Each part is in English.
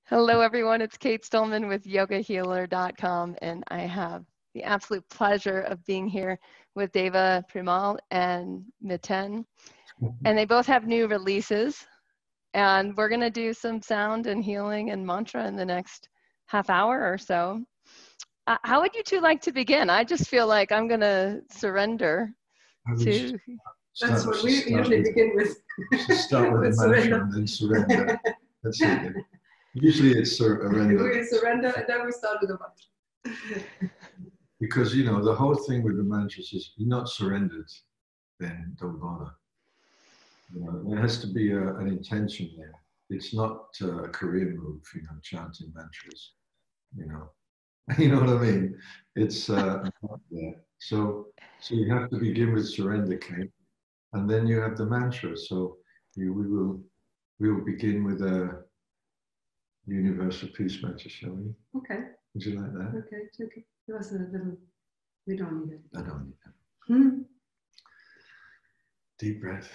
Hello, everyone. It's Kate Stillman with Yogahealer.com, and I have the absolute pleasure of being here with Deva, Premal, and Miten. And they both have new releases, and we're going to do some sound and healing and mantra in the next half hour or so. How would you two like to begin? I just feel like I'm going to surrender to... That's what we usually begin with. Start with the mantra and then surrender. That's it. Usually it's surrender. We surrender and then we start with the mantra. Because, you know, the whole thing with the mantras is you're not surrendered, then don't bother. You know, there has to be an intention there. It's not a career move, you know, chanting mantras, you know. You know what I mean? It's not there. So you have to begin with surrender, Kate, and then you have the mantra. So we will begin with a universal peace mantra, shall we? Okay. Would you like that? Okay. Give us a little. We don't need it. I don't need that. Deep breath.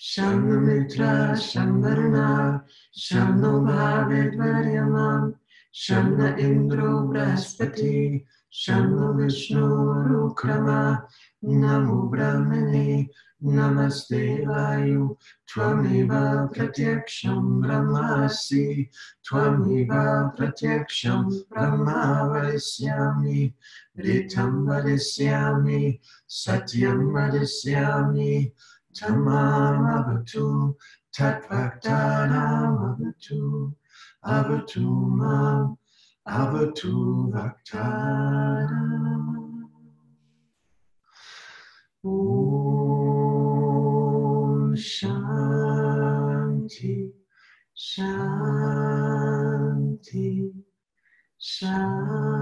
Sham Mitra, Sham Varuna, Sham no Bhavet Varyamam, Sham na Indro Brahaspati, Sham no Vishnu Rukrama, Namo Brahmane, Namaste Vayu, Tvameva Pratyaksham Brahmasi, Tvameva Pratyaksham Brahma Varisyami, Ritam Varisyami, Satyam Varisyami, Tamam avatu, tatvaktanam avatu, avatu mam, avatu vaktanam. Om Shanti, Shanti, Shanti.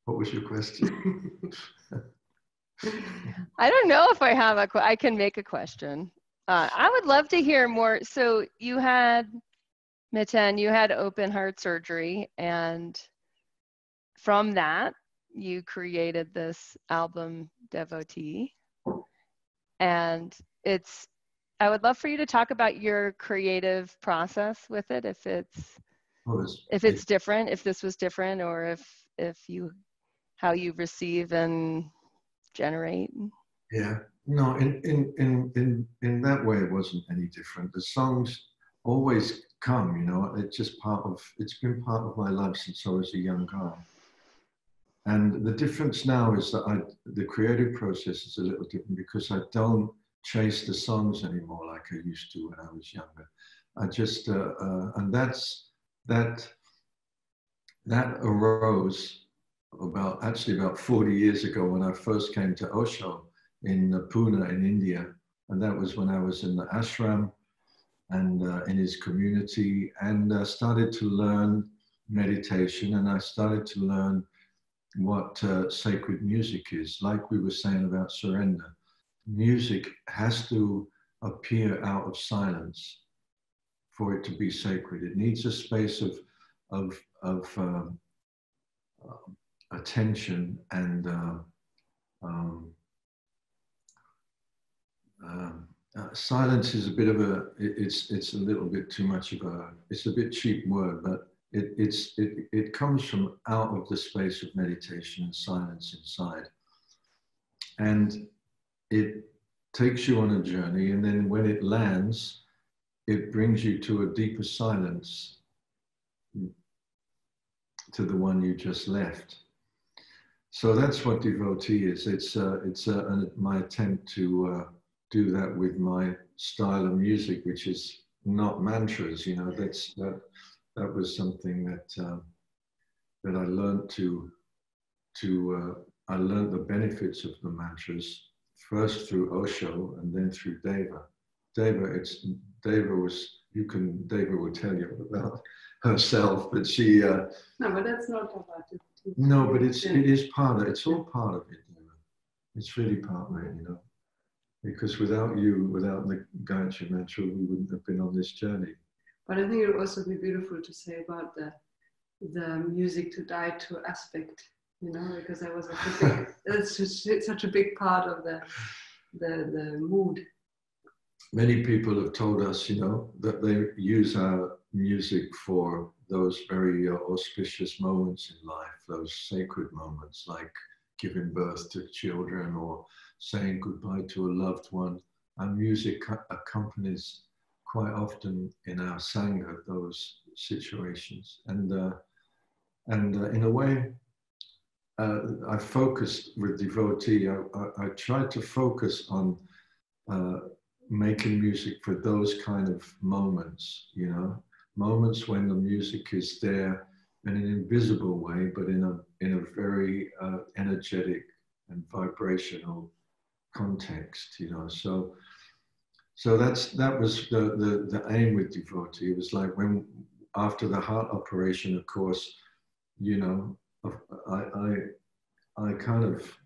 What was your question? I don't know if I have I can make a question. I would love to hear more. So you had, Miten, you had open heart surgery, and from that, you created this album, Devotee. And I would love for you to talk about your creative process with it, if it's different, if this was different, or how you receive and generate. Yeah, no, in that way it wasn't any different. The songs always come, you know, it's been part of my life since I was a young guy. And the difference now is that the creative process is a little different because I don't chase the songs anymore like I used to when I was younger. I just, and that arose about 40 years ago when I first came to Osho in Pune in India. And that was when I was in the ashram and in his community, and started to learn meditation, and I started to learn what sacred music is. Like we were saying about surrender, music has to appear out of silence for it to be sacred. It needs a space of attention and silence is a bit of it's a little bit too much of it's a bit cheap word, but it comes from out of the space of meditation and silence inside, and it takes you on a journey, and then when it lands, it brings you to a deeper silence, to the one you just left. So that's what devotee is. It's my attempt to do that with my style of music, which is not mantras. You know, that was something that I learned I learned the benefits of the mantras first through Osho and then through Deva. Deva will tell you about herself, but she. No, but that's not about it. No, but it is part of it. It's all part of it. You know? It's really part of it, you know. Because without you, without the Gayatri Mantra, we wouldn't have been on this journey. But I think it would also be beautiful to say about the music to die to aspect, you know, because that was such a big, it's such a big part of the mood. Many people have told us, you know, that they use our music for those very auspicious moments in life, those sacred moments like giving birth to children or saying goodbye to a loved one. Our music accompanies quite often in our Sangha those situations. And in a way, I focused with devotee, I tried to focus on making music for those kind of moments, you know, moments when the music is there in an invisible way, but in a very energetic and vibrational context, you know. So that was the aim with devotee. It was like when after the heart operation, of course, you know, I kind of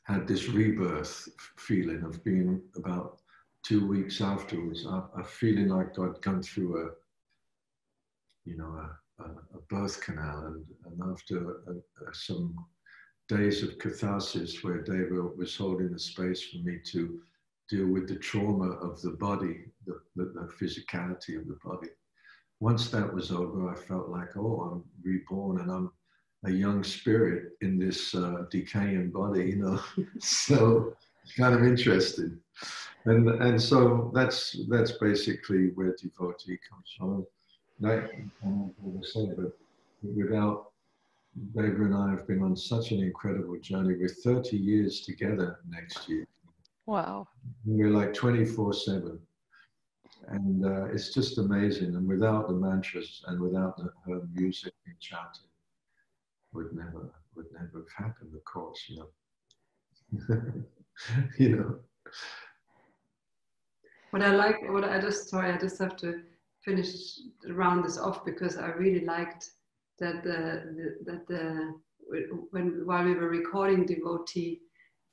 had this rebirth feeling of being about 2 weeks afterwards, a feeling like I'd gone through a birth canal, and after some days of catharsis where Deva was holding the space for me to deal with the trauma of the body, the physicality of the body. Once that was over, I felt like, oh, I'm reborn and I'm a young spirit in this decaying body, you know. So it's kind of interesting. And so that's basically where devotee comes from. Like I said, but without Deva and I have been on such an incredible journey. We're 30 years together next year. Wow. We're like 24/7. And it's just amazing. And without the mantras and without her music and chanting, would never have happened, of course, you know. You know. I just have to round this off, because I really liked that while we were recording devotee,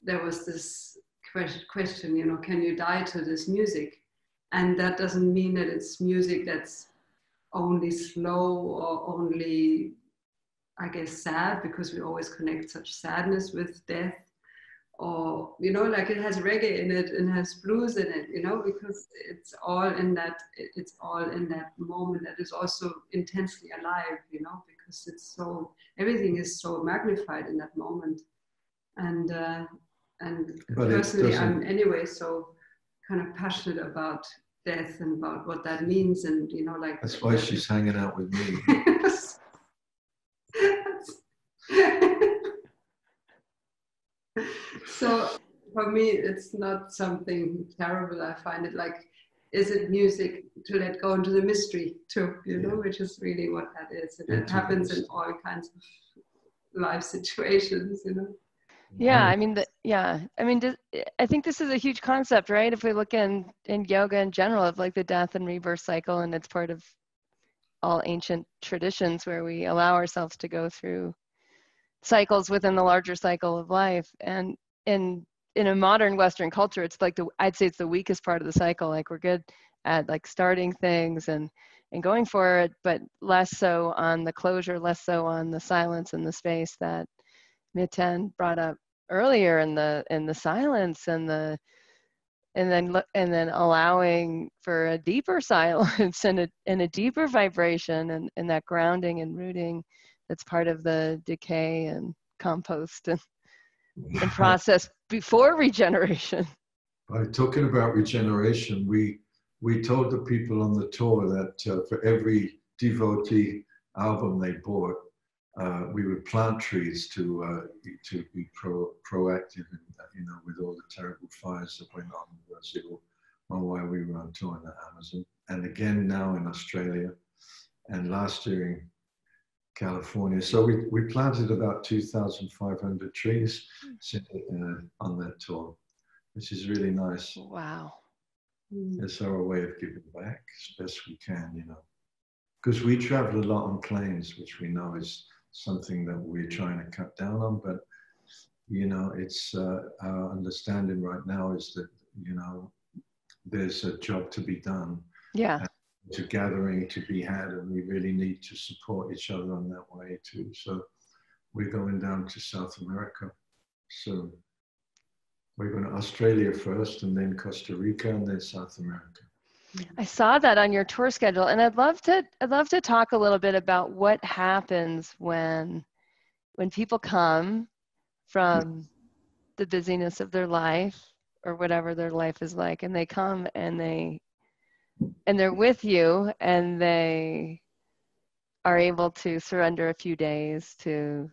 there was this question, you know, can you die to this music? And that doesn't mean that it's music that's only slow or only, I guess, sad, because we always connect such sadness with death. Or, you know, like it has reggae in it and has blues in it, you know, because it's all in that moment that is also intensely alive, you know, because it's so, everything is so magnified in that moment. And but personally, I'm anyway so kind of passionate about death and about what that means, and, you know, like that's why she's hanging out with me. So for me, it's not something terrible. I find it like, is it music to let go into the mystery too, you know, which is really what that is. And it happens in all kinds of life situations, you know. Yeah, I mean, I think this is a huge concept, right? If we look in yoga in general, of like the death and rebirth cycle, and it's part of all ancient traditions where we allow ourselves to go through cycles within the larger cycle of life. And in a modern Western culture, it's like I'd say it's the weakest part of the cycle. Like we're good at like starting things and going for it, but less so on the closure, less so on the silence and the space that Miten brought up earlier, in the silence and then allowing for a deeper silence and a deeper vibration and that grounding and rooting that's part of the decay and compost and process before regeneration. By talking about regeneration, we told the people on the tour that for every devotee album they bought, we would plant trees to be proactive, in, you know, with all the terrible fires that went on in Brazil while we were on tour in the Amazon, and again now in Australia, and last year in California. So we planted about 2,500 trees on that tour, which is really nice. Wow. It's our way of giving back as best we can, you know, because we travel a lot on planes, which we know is something that we're trying to cut down on, but You know, it's our understanding right now is that, you know, there's a job to be done. Yeah. And there's a gathering to be had, and we really need to support each other on that way too. So we're going down to South America soon. We're going to Australia first, and then Costa Rica, and then South America. I saw that on your tour schedule, and I'd love to talk a little bit about what happens when people come from the busyness of their life or whatever their life is like, and they come and they're with you, and they are able to surrender a few days to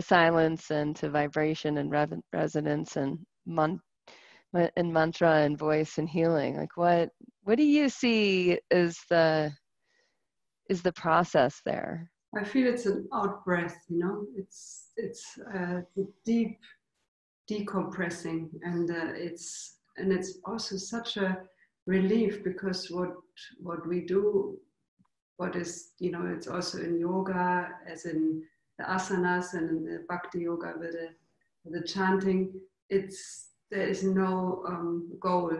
silence and to vibration and resonance and mantra and voice and healing. Like what do you see is the process there? I feel it's an out breath, you know. It's the deep decompressing, and it's also such a relief, because what we do, what is, you know, it's also in yoga, as in the asanas and in the bhakti yoga with the chanting. There is no goal.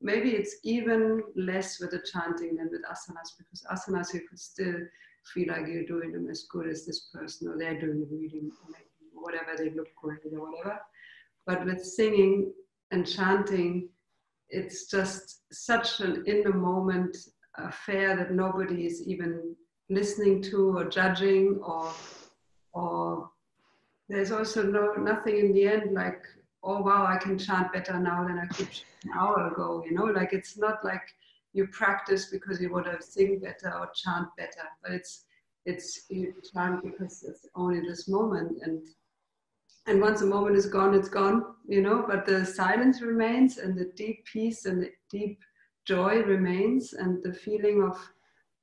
Maybe it's even less with the chanting than with asanas, because asanas you could still feel like you're doing them as good as this person, or they're doing really amazing, or whatever, they look great or whatever. But with singing and chanting, it's just such an in the moment affair that nobody is even listening to or judging, or there's also nothing in the end like, oh wow, I can chant better now than I could an hour ago, you know. Like, it's not like you practice because you want to sing better or chant better, but it's you chant because it's only this moment, and once the moment is gone, it's gone, you know. But the silence remains, and the deep peace and the deep joy remains, and the feeling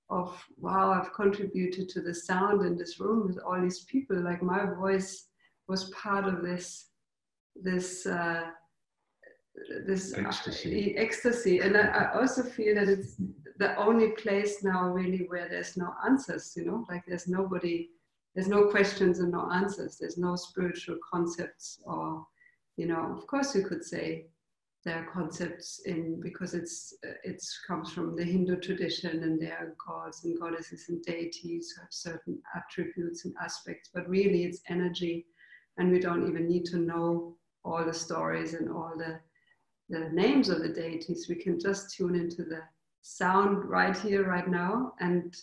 of wow, I've contributed to the sound in this room with all these people. Like, my voice was part of this ecstasy. And I also feel that it's the only place now really where there's no answers, you know. Like, there's no questions and no answers. There's no spiritual concepts, or, you know, of course you could say there are concepts because it comes from the Hindu tradition, and there are gods and goddesses and deities who have certain attributes and aspects, but really it's energy, and we don't even need to know all the stories and all the names of the deities. We can just tune into the sound right here, right now, and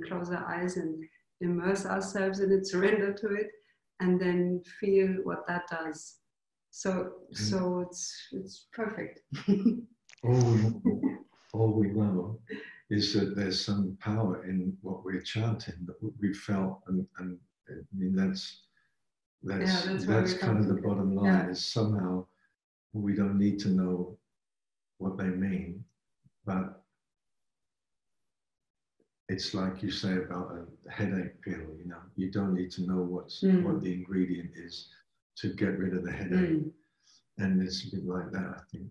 close our eyes and immerse ourselves in it, surrender to it, and then feel what that does. So it's perfect. All we know is that there's some power in what we're chanting that we felt, and I mean that's kind of the bottom line. Is somehow we don't need to know what they mean, but it's like you say about a headache pill, you know, you don't need to know what the ingredient is to get rid of the headache. And it's a bit like that, I think.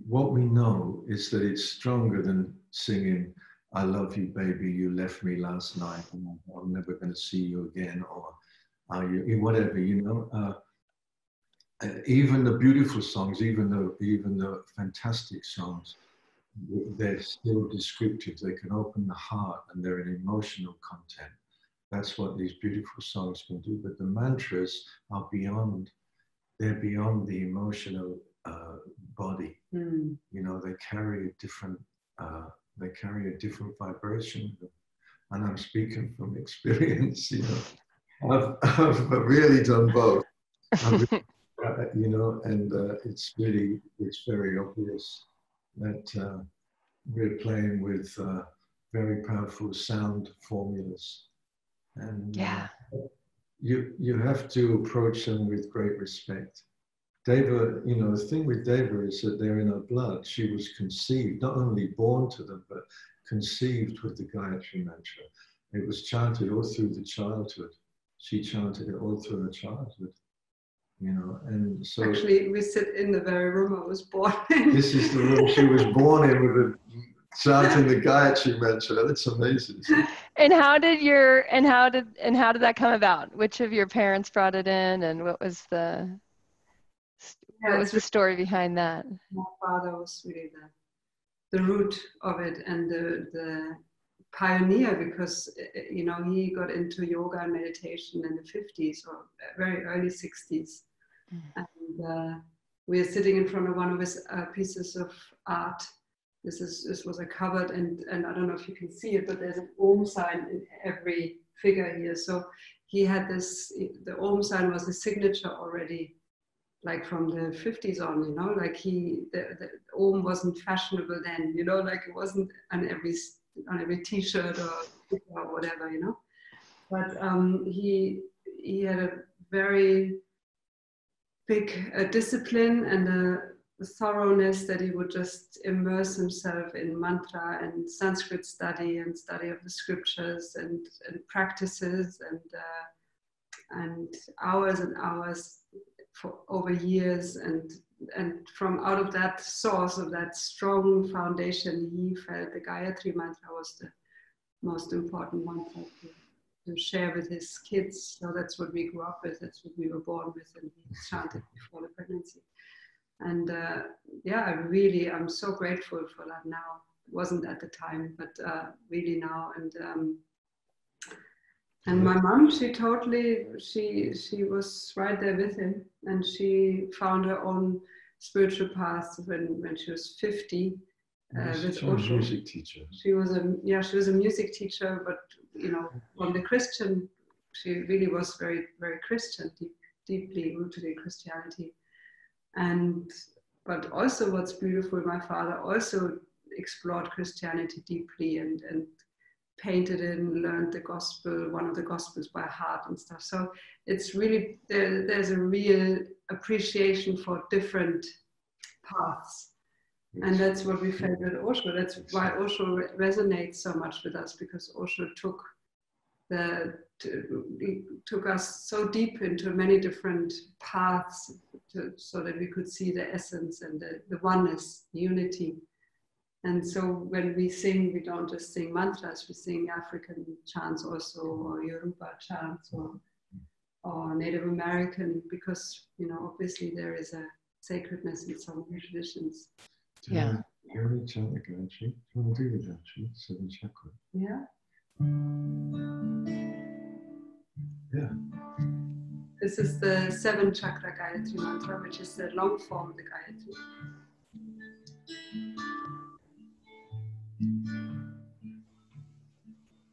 What we know is that it's stronger than singing, I love you, baby, you left me last night, and I'm never going to see you again, or whatever, you know. Even the beautiful songs, even the fantastic songs, they're still descriptive. They can open the heart, and they're an emotional content. That's what these beautiful songs can do. But the mantras are beyond. They're beyond the emotional body. You know, they carry a different vibration. And I'm speaking from experience. You know, I've really done both. You know, and it's very obvious that we're playing with very powerful sound formulas, and you have to approach them with great respect. Deva, you know, the thing with Deva is that they're in her blood. She was conceived, not only born to them, but conceived with the Gayatri Mantra. It was chanted all through the childhood. She chanted it all through her childhood. You know, and so actually we sit in the very room I was born in. This is the room she was born in, with chanting the Gayatri Mantra. That's amazing. And how did that come about? Which of your parents brought it in, and what was the story behind that? My father was really the root of it and the pioneer, because he got into yoga and meditation in the 50s or very early 60s. And we are sitting in front of one of his pieces of art. This was a cupboard, and I don't know if you can see it, but there's an Om sign in every figure here. So he had the Om sign was his signature already, like from the 50s on, like the Om wasn't fashionable then, like it wasn't on every t-shirt or whatever, But he had a very big discipline and a thoroughness that he would just immerse himself in mantra and Sanskrit study and study of the scriptures and practices and hours and hours for over years, and from out of that source of that strong foundation, he felt the Gayatri Mantra was the most important mantra to share with his kids. So that's what we grew up with, that's what we were born with, and we chanted before the pregnancy. And I'm so grateful for that now. It wasn't at the time, but really now. And my mom, she was right there with him, and she found her own spiritual path when she was 50. With She was a music teacher. She was a music teacher, but from the Christian, she really was very, very Christian, deeply rooted in Christianity. But also what's beautiful, my father also explored Christianity deeply and painted it and learned the gospel, one of the gospels by heart and stuff. So it's really, there's a real appreciation for different paths. And that's what we felt with Osho. That's why Osho resonates so much with us, because Osho took us so deep into many different paths so that we could see the essence and the oneness, the unity. And so when we sing, we don't just sing mantras, we sing African chants also, or Yoruba chants, or Native American, because, obviously there is a sacredness in some traditions. Yeah. You want to chant the Gayatri? Do you want to do the Gayatri? 7 chakra. Yeah. Yeah. This is the 7 chakra Gayatri Mantra, which is the long form of the Gayatri.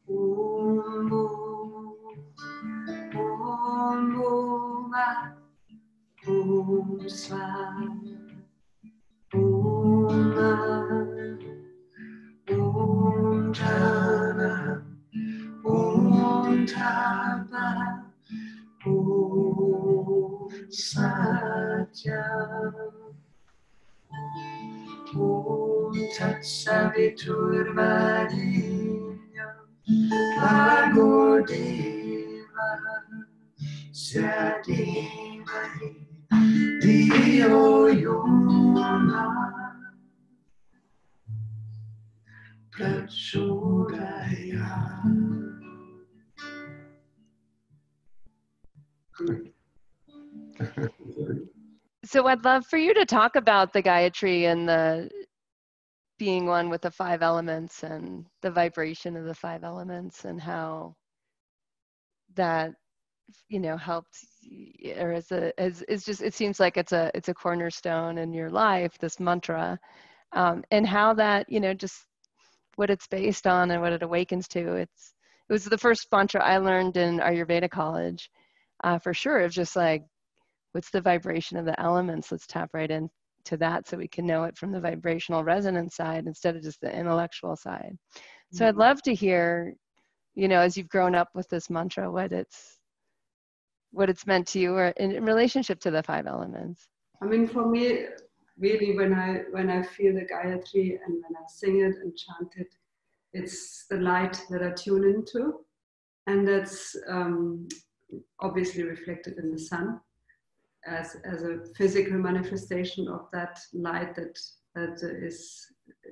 Om Bhuva Om Swaha Om Jana Om Tapa Om Satya Om Tat Saviturvarenyam Bhargo Deva Sadhimahi Dhiyo Yona Prachodayat. So I'd love for you to talk about the Gayatri and the being one with the 5 elements and the vibration of the 5 elements, and how that, helped, or it seems like it's a cornerstone in your life, this mantra, and how that, just what it's based on and what it awakens to. It was the first mantra I learned in Ayurveda college, for sure. It's just like, what's the vibration of the elements? Let's tap right into that so we can know it from the vibrational resonance side instead of just the intellectual side. So I'd love to hear, as you've grown up with this mantra, what it's meant to you, or in relationship to the 5 elements. I mean, for me, really, when I feel the Gayatri and when I sing it and chant it, it's the light that I tune into, and that's obviously reflected in the sun as a physical manifestation of that light that is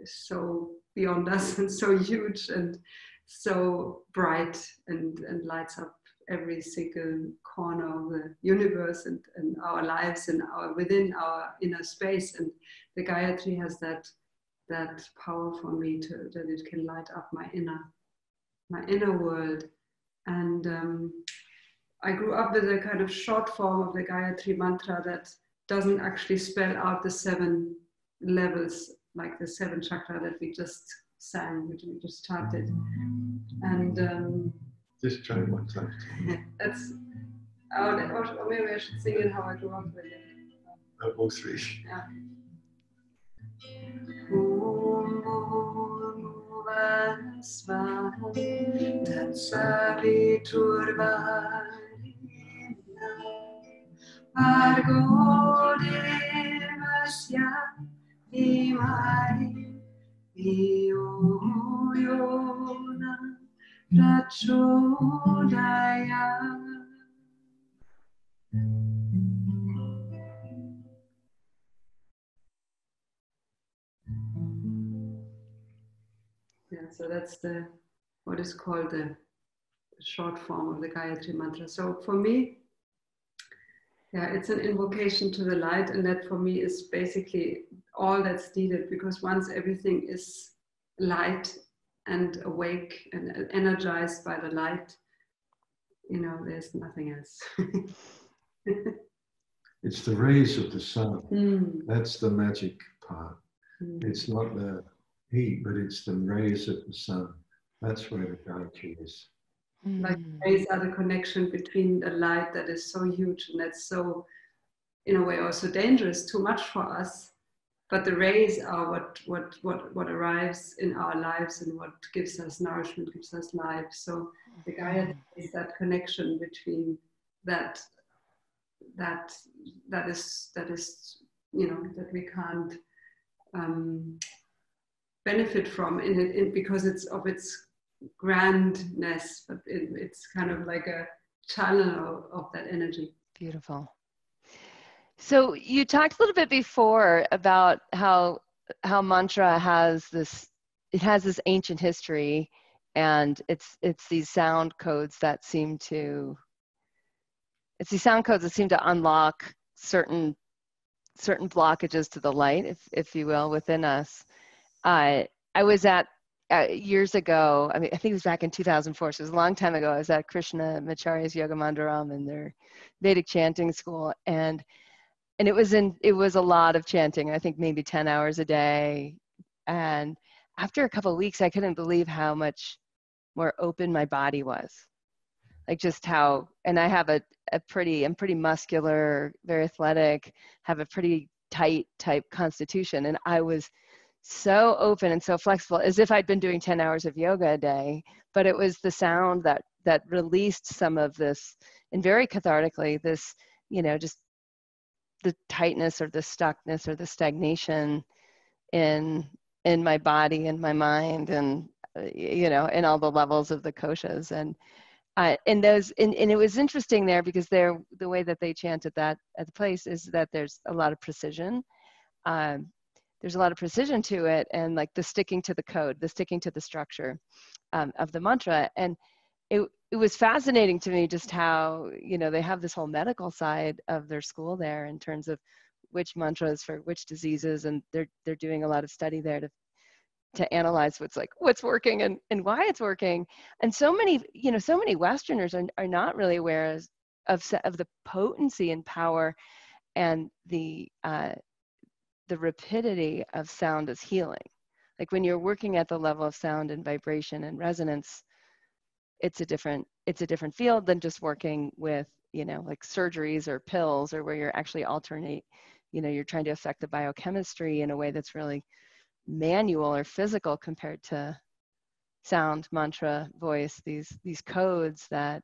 so beyond us and so huge and so bright and lights up every single corner of the universe and our lives and within our inner space. And the Gayatri has that power for me that it can light up my inner world. And I grew up with a kind of short form of the Gayatri Mantra that doesn't actually spell out the 7 levels, like the 7 chakra that we just sang, which we just started. And just try one time. That's, or maybe I should sing it how I grew up with it. All 3. Yeah. Argo devasya imai yona prachodaya. Yeah, so that's what is called the short form of the Gayatri Mantra. So for me, yeah, it's an invocation to the light, and that for me is basically all that's needed, because once everything is light and awake and energized by the light, there's nothing else. It's the rays of the sun. That's the magic part. It's not the heat, but it's the rays of the sun. That's where the Gayatri is. Like rays are the connection between the light that is so huge and that's so, in a way, also dangerous, too much for us. But the rays are what arrives in our lives and what gives us nourishment, gives us life. So the Gayatri is that connection between that is that we can't benefit from because it's of its grandness, but it's kind of like a channel of that energy. Beautiful. So you talked a little bit before about how mantra has this ancient history, and it's these sound codes that seem to unlock certain blockages to the light, if you will, within us. I was at years ago, I think it was back in 2004, so it was a long time ago. I was at Krishnamacharya's Yoga Mandiram in their Vedic chanting school, and it was a lot of chanting. I think maybe 10 hours a day. And after a couple of weeks, I couldn't believe how much more open my body was. Like just how, and I have I'm pretty muscular, very athletic, have a pretty tight type constitution. And I was so open and so flexible, as if I'd been doing 10 hours of yoga a day. But it was the sound that released some of this, and very cathartically, this, just the tightness or the stuckness or the stagnation in my body and my mind, and in all the levels of the koshas. And it was interesting there, because the way that they chant at the place is that there's a lot of precision. There's a lot of precision to it, and like the sticking to the code, the sticking to the structure of the mantra. And it was fascinating to me just how, they have this whole medical side of their school there in terms of which mantras for which diseases, and they're doing a lot of study there to analyze what's working and why it's working. And so many Westerners are not really aware of the potency and power and the rapidity of sound as healing. Like when you're working at the level of sound and vibration and resonance, it's a different field than just working with, like surgeries or pills, or where you're actually you're trying to affect the biochemistry in a way that's really manual or physical, compared to sound, mantra, voice, these codes that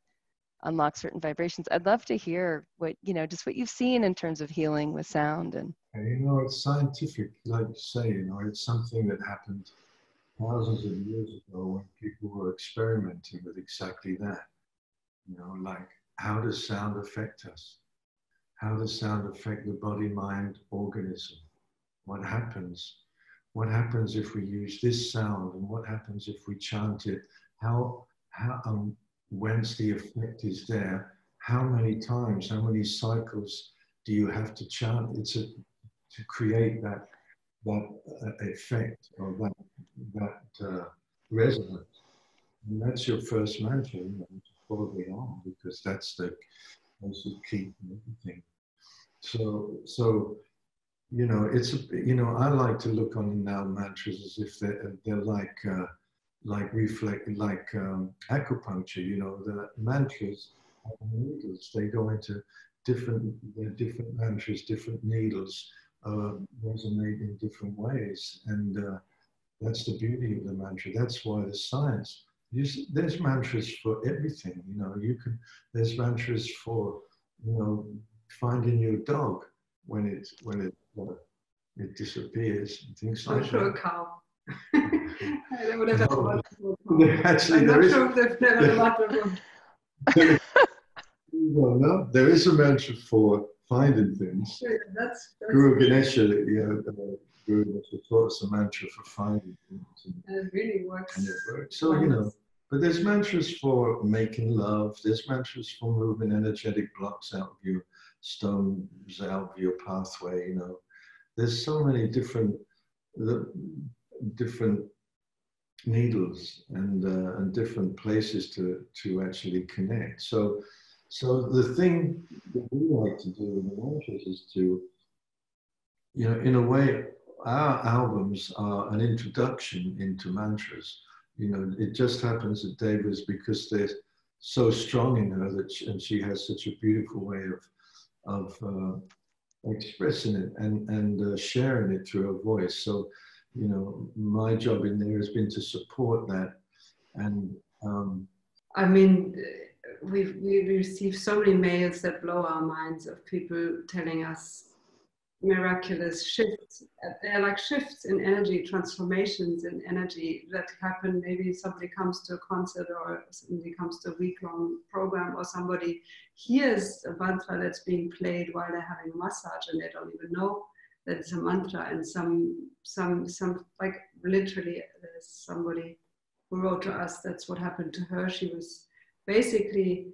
unlock certain vibrations. I'd love to hear what you've seen in terms of healing with sound. And it's scientific, like you say, it's something that happened thousands of years ago when people were experimenting with exactly that. Like, how does sound affect us? How does sound affect the body, mind, organism? What happens what happens if we use this sound, and what happens if we chant it? How once the effect is there, how many times, how many cycles do you have to chant? It's to create that effect or that resonance. And that's your first mantra, you know, to follow it on, because that's the key to everything. So you know, it's, you know, I like to look on now mantras as if they're like acupuncture. You know, the mantras are needles. They go into different mantras, different needles resonate in different ways, and that's the beauty of the mantra. That's why the science. There's mantras for everything. You know, there's mantras for, you know, finding your dog when it disappears and things like that. Not sure a cow. They would have Actually, I'm there not is. sure if they've never mantra. No, there is a mantra for finding things. Yeah, that's Guru Ganesha, Guru Ganesha taught us a mantra for finding things. and it really works. And it works. So, you know, but there's mantras for making love. There's mantras for moving energetic blocks out of your stones, out of your pathway. You know, there's so many different needles and different places to actually connect. So the thing that we like to do in the mantras is to, you know, in a way, our albums are an introduction into mantras. You know, it just happens that Deva's, because they're so strong in her and she has such a beautiful way of expressing it and sharing it through her voice. So, you know, my job in there has been to support that. And I mean, we receive so many mails that blow our minds of people telling us miraculous shifts. They're like shifts in energy, transformations in energy that happen. Maybe somebody comes to a concert or somebody comes to a week-long program, or somebody hears a mantra that's being played while they're having a massage and they don't even know that it's a mantra. And some like literally there's somebody who wrote to us, that's what happened to her. She was basically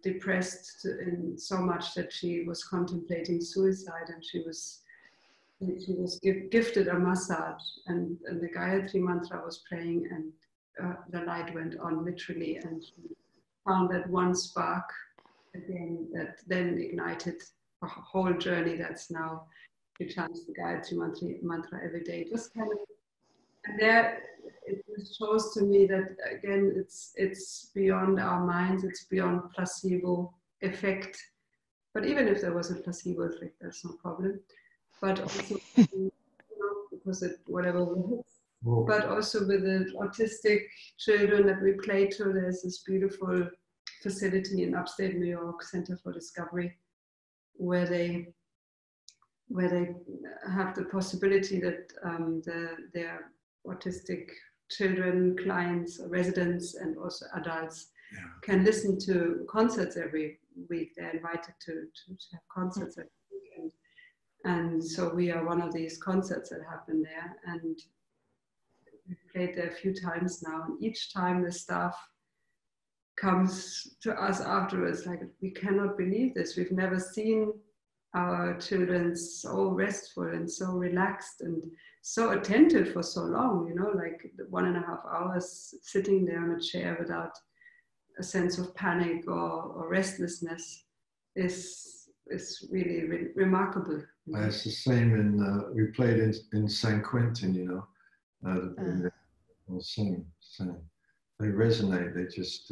depressed in so much that she was contemplating suicide, and she was gifted a massage, and the Gayatri Mantra was playing, and the light went on literally, and she found that one spark again that then ignited a whole journey that's now she chants the Gayatri Mantra every day. Just kind of, and there it shows to me that again it's beyond our minds, it's beyond placebo effect. But even if there was a placebo effect, that's no problem. But also, you know, because it whatever works. But also with the autistic children that we play to, there's this beautiful facility in upstate New York, Center for Discovery, where they have the possibility that their autistic children, clients, residents, and also adults can listen to concerts every week. They're invited to have concerts every week. And so we are one of these concerts that happen there. And we've played there a few times now. And each time the staff comes to us afterwards, like, we cannot believe this. We've never seen our children so restful and so relaxed and so attentive for so long, you know, like 1.5 hours sitting there on a chair without a sense of panic or restlessness is really remarkable. You know? It's the same in, we played in San Quentin, you know, same. They resonate, they just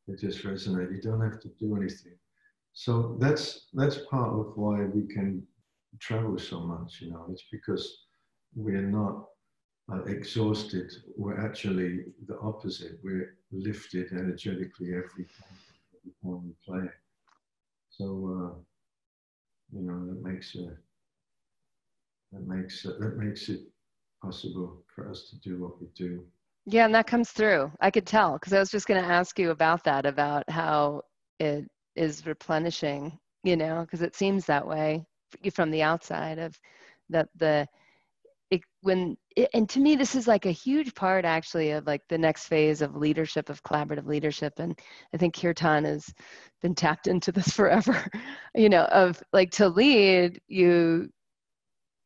resonate. You don't have to do anything. So that's part of why we can travel so much, you know. It's because we're not exhausted. We're actually the opposite. We're lifted energetically every time we play. So you know, that makes it possible for us to do what we do. Yeah, and that comes through. I could tell, because I was just going to ask you about that, about how it is replenishing, you know, because it seems that way from the outside, of that and to me, this is like a huge part actually of like the next phase of leadership, of collaborative leadership. And I think Kirtan has been tapped into this forever, of like, to lead, you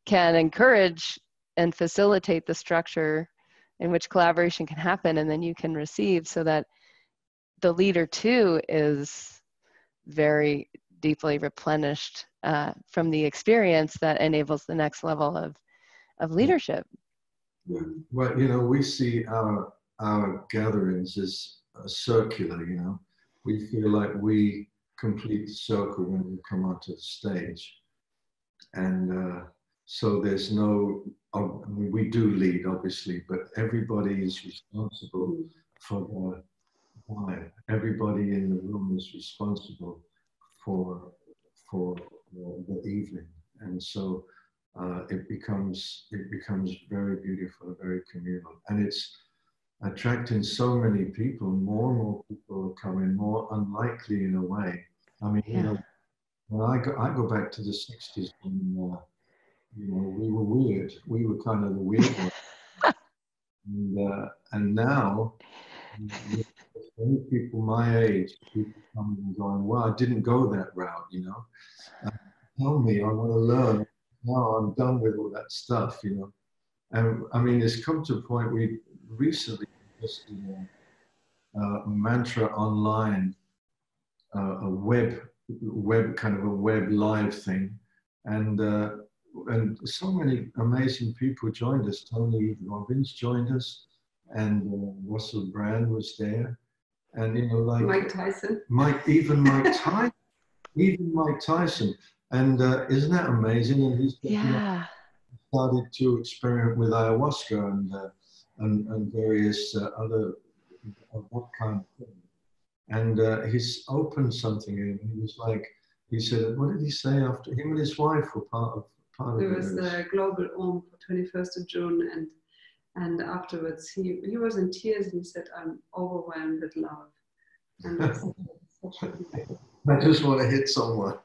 can encourage and facilitate the structure in which collaboration can happen, and then you can receive, so that the leader too is very deeply replenished from the experience that enables the next level of leadership. Yeah. Well, we see our gatherings as circular. We feel like we complete the circle when we come onto the stage, and so there's no. We do lead, obviously, but everybody is responsible for the vibe. Everybody in the room is responsible for the evening, and so it becomes very beautiful, very communal, and it's attracting so many people. More and more people are coming, more unlikely in a way. I mean, when I go back to the 60s, when we were weird. We were kind of the weird ones, and now many people my age, people coming and going, "Well, I didn't go that route," Tell me, I want to learn. Now I'm done with all that stuff, And I mean, it's come to a point. We recently just did a mantra online, a web kind of a web live thing, and so many amazing people joined us. Tony Robbins joined us, and Russell Brand was there, and like Mike Tyson. Mike Tyson, and isn't that amazing? And he's started to experiment with ayahuasca and various other of that kind of thing. And he's opened something, and he said, what did he say after him and his wife were part of There was a global Om for 21st of June, and afterwards he was in tears, and he said, "I'm overwhelmed with love." And that's such a I just want to hit someone.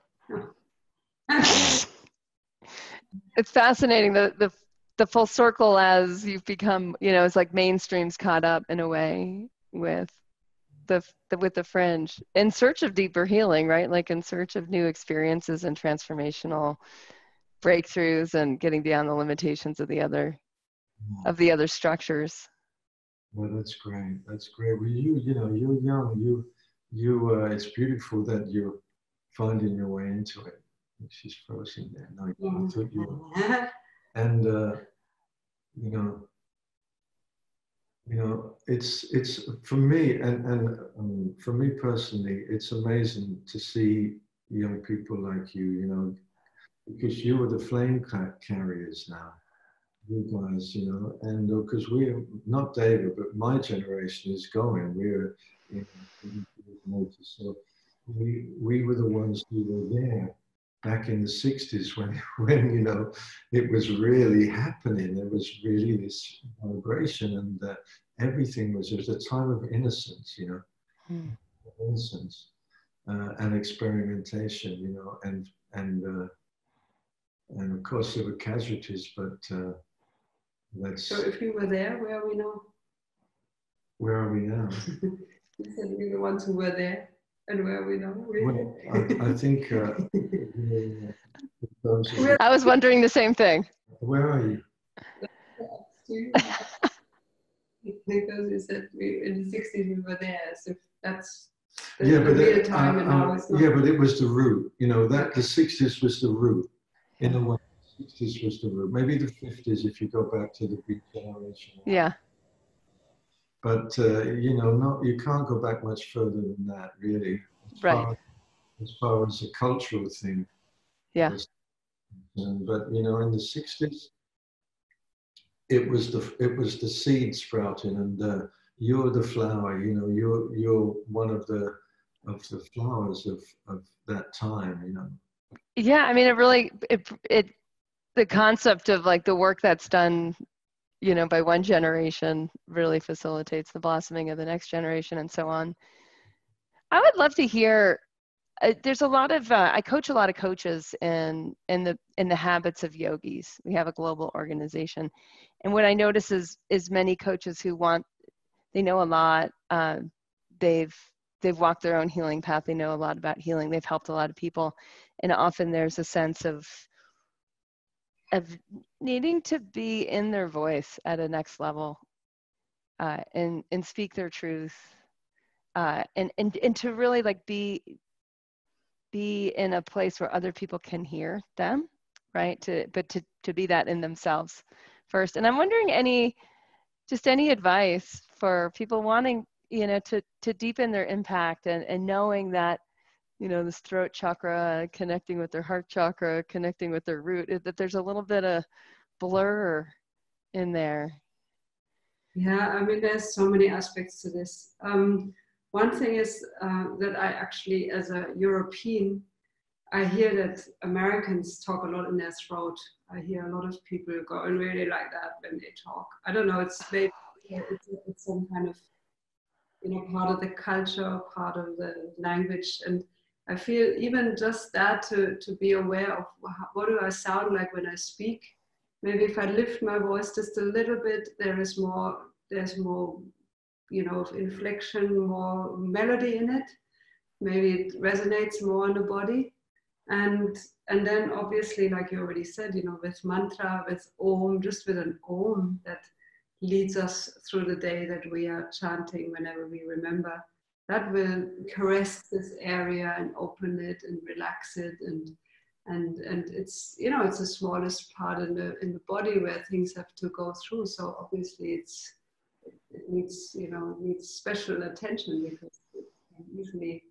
It's fascinating, the full circle as you've become, it's like mainstream's caught up in a way with the fringe, in search of deeper healing, right? Like in search of new experiences and transformational breakthroughs, and getting beyond the limitations of the other structures. Well, that's great. That's great. Well, you're young. It's beautiful that you're finding your way into it. She's frozen there. No, I thought you were. And it's for me, and for me personally, it's amazing to see young people like you, because you are the flame carriers now, you guys, and because we're not Deva, but my generation is going. We're in so we were the ones who were there back in the 60s when it was really happening. There was really this vibration, and everything was a time of innocence, innocence and experimentation, and of course there were casualties, but that's. So if you were there, where are we now? Where are we now? You said we were the ones who were there, and where are we now? Well, I think. I was wondering the same thing. Where are you? Because you said in the 60s we were there, so that's yeah, but the time, and now it's not. Yeah, but it was the root. That the 60s was the root. In a way, the 60s was the root. Maybe the 50s if you go back to the Beat generation. Yeah. But you can't go back much further than that, really. As far as a cultural thing. Yeah. But in the 60s, it was the seed sprouting, and you're the flower. You're one of the flowers of that time. Yeah, I mean, it really the concept of like the work that's done, by one generation really facilitates the blossoming of the next generation, and so on. I would love to hear there's a lot of I coach a lot of coaches in the habits of yogis. We have a global organization, and what I notice is many coaches who they know a lot. They've walked their own healing path. They know a lot about healing. They've helped a lot of people, and often there's a sense of needing to be in their voice at a next level, and speak their truth, and to really like be in a place where other people can hear them, right? To be that in themselves first. And I'm wondering any advice for people wanting, to deepen their impact and knowing that, this throat chakra, connecting with their heart chakra, connecting with their root, that there's a little bit of blur in there. Yeah, I mean, there's so many aspects to this. One thing is that I actually, as a European, I hear that Americans talk a lot in their throat. I hear a lot of people going really like that when they talk. I don't know, it's some kind of, part of the culture, part of the language. And I feel even just that to be aware of what do I sound like when I speak. Maybe if I lift my voice just a little bit, there's more, of inflection, more melody in it. Maybe it resonates more in the body. And then obviously, like you already said, with mantra, with Om, just with an Om that leads us through the day that we are chanting whenever we remember, that will caress this area and open it and relax it. And it's, it's the smallest part in the body where things have to go through. So obviously it needs special attention, because usually,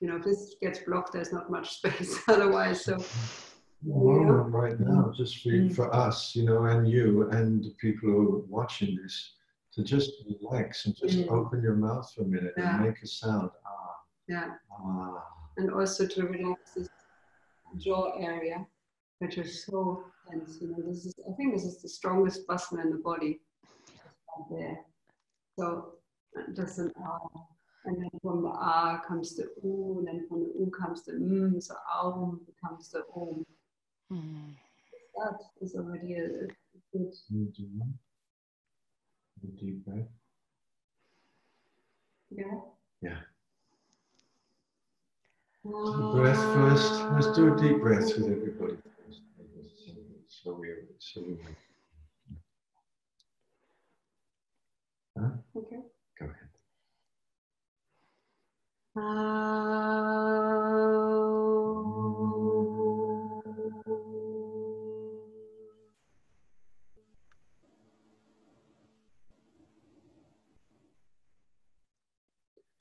if this gets blocked, there's not much space otherwise. So moment right now, just for us, and you and the people who are watching this, to just relax and just open your mouth for a minute and make a sound. Yeah. Ah. And also to relax this jaw area, which is so tense. I think this is the strongest muscle in the body. Right there. So just an ah. And then from the ah comes the oo, and then from the oo comes the so aum becomes the om. That is already a good. Deep breath. Yeah. Yeah. Deep breath first. Let's do a deep breath with everybody. So we. Huh? Okay. Go ahead.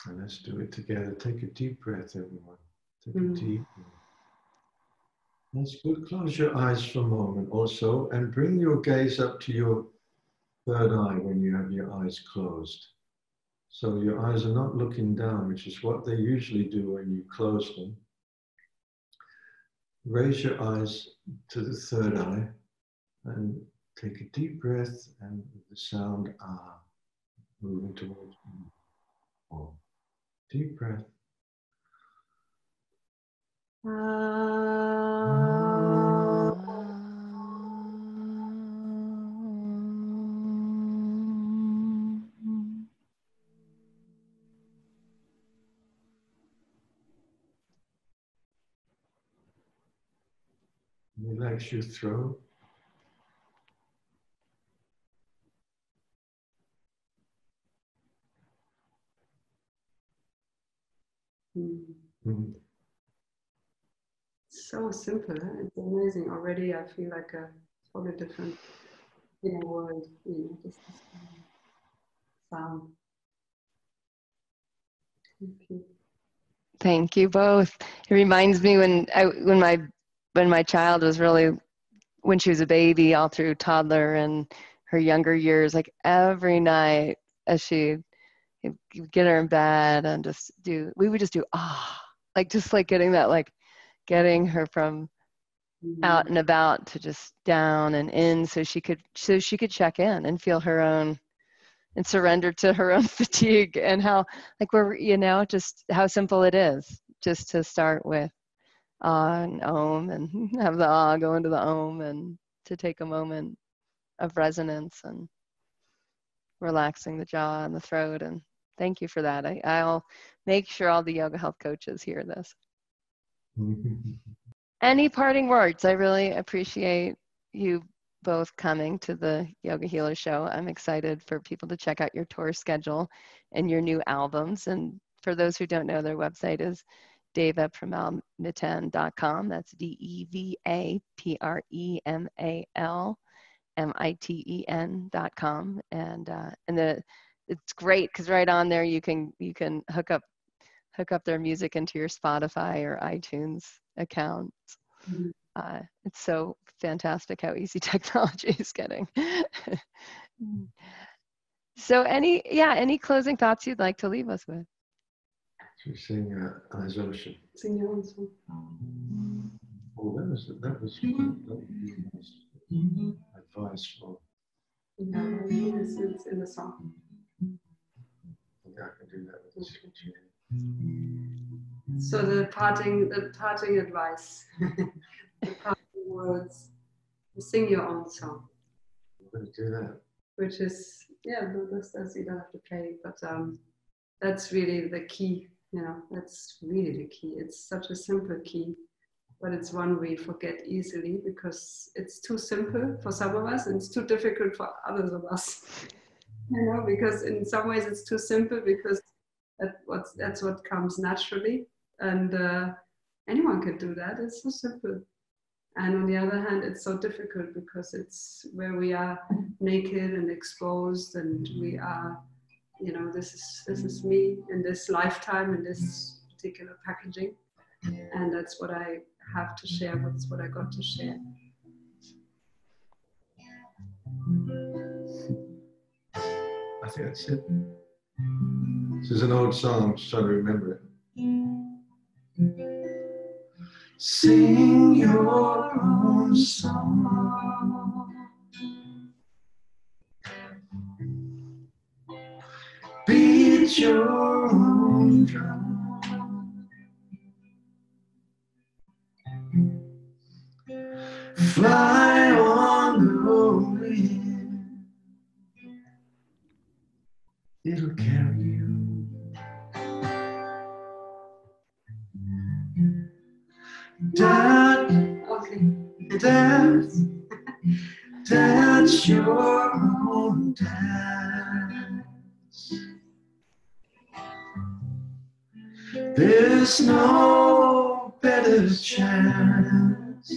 And let's do it together. Take a deep breath, everyone. Take a deep breath. That's good. Close your eyes for a moment also, and bring your gaze up to your third eye when you have your eyes closed. So your eyes are not looking down, which is what they usually do when you close them. Raise your eyes to the third eye and take a deep breath, and with the sound ah, moving towards Om. Deep breath. Relax your throat. So simple, huh? It's amazing. Already I feel like a totally different world, just this sound. Thank you. Thank you both. It reminds me when my child was when she was a baby, all through toddler and her younger years, like every night as she get her in bed and we would just do just like getting that, like getting her from out and about to just down and in, so she could check in and feel her own and surrender to her own fatigue, and how, like, we're, just how simple it is. just to start with and Om, and have the ah go into the Om, and to take a moment of resonance and relaxing the jaw and the throat. And thank you for that. I'll make sure all the yoga health coaches hear this. Any parting words? I really appreciate you both coming to the Yogahealer show. I'm excited for people to check out your tour schedule and your new albums. And for those who don't know, their website is devapremalmiten.com. That's DevaPremalMiten.com. And it's great because right on there you can hook up their music into your Spotify or iTunes accounts. Mhm. It's so fantastic how easy technology is getting. So any closing thoughts you'd like to leave us with? Should we sing Eyes Ocean? Sing your own song. Oh, that was nice advice for. Yeah, it's in the song. Yeah, I can do that with this. So the parting advice, the parting words, sing your own song, I'm going to do that. which is, yeah, that's you don't have to play, but that's really the key, that's really the key. It's such a simple key, but it's one we forget easily because it's too simple for some of us and it's too difficult for others of us. Because in some ways it's too simple because that's what comes naturally, and anyone can do that. It's so simple. And on the other hand, it's so difficult because it's where we are naked and exposed, and we are, this is me in this lifetime, in this particular packaging, and that's what I have to share. That's what I got to share. I think that's it. This is an old song, I'm just trying to remember it. Sing your own song. Beat your own drum. Fly on the wind. It'll carry you. Dance your own dance. There's no better chance.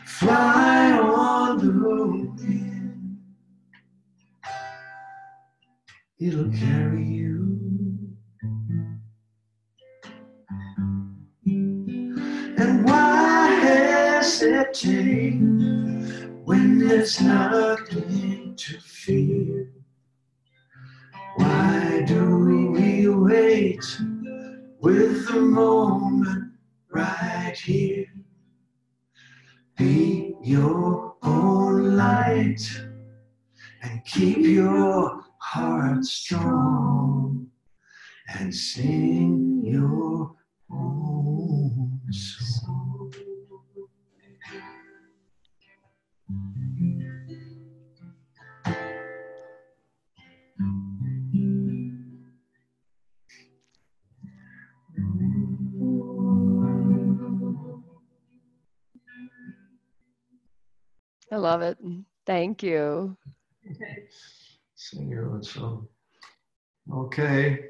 Fly on the wind. It'll carry you. And why hesitate when there's nothing to fear? Why do we wait with the moment right here? Be your own light and keep your heart strong and sing your own song. I love it. Thank you. Sing your own song. Okay.